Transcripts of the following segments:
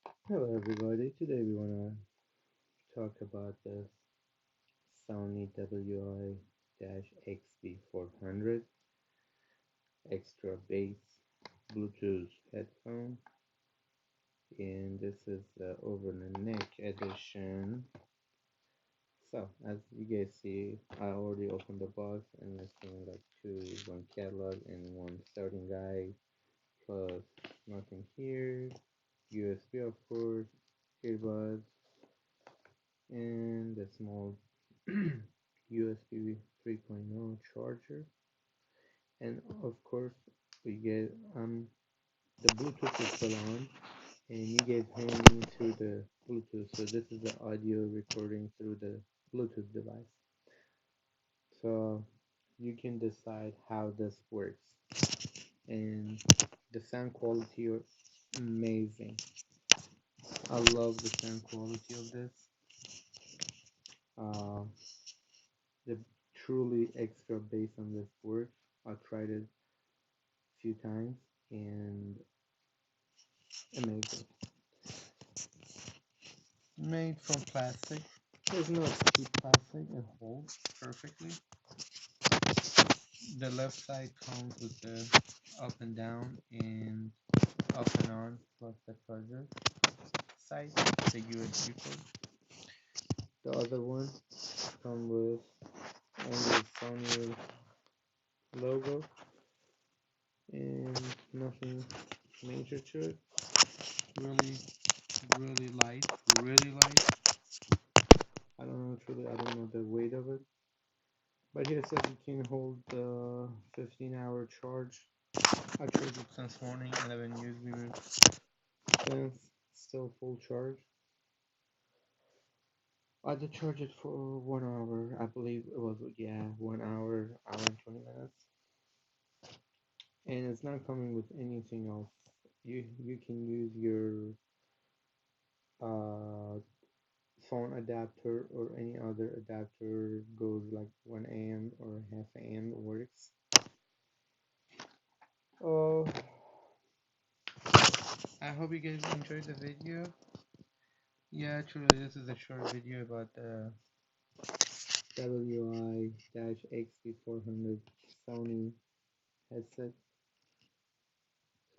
Hello everybody, today we want to talk about the Sony WI-XB400 extra bass Bluetooth headphone, and this is the over the neck edition. So as you guys see, I already opened the box and it's seeing like one catalog and one starting guide, plus nothing here, USB of course, earbuds, and a small USB 3.0 charger, and of course we get the Bluetooth is still on, and you get hearing through the Bluetooth. So this is the audio recording through the Bluetooth device. So you can decide how this works, and the sound quality are amazing. I love the sound quality of this. Uh, the truly extra bass on this works. I tried it a few times and amazing. Made from plastic. There's no sticky plastic. It holds perfectly. The left side comes with the up and down and up and on plus the charger side, the USB port. The other one comes with only Sony logo and nothing major to it. Really, really light, really light. I don't know, truly, I don't know the weight of it. But here it says you can hold the 15-hour charge. I charged it since morning, 11 USB since still full charge. I did charge it for 1 hour, I believe it was, yeah, 1 hour, hour and 20 minutes. And it's not coming with anything else. You can use your uh phone adapter or any other adapter, goes like 1 amp or half amp works. Oh, I hope you guys enjoyed the video. Yeah, actually this is a short video about the WI-XB400 Sony headset.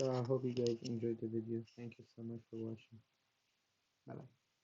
So I hope you guys enjoyed the video. Thank you so much for watching. Bye bye.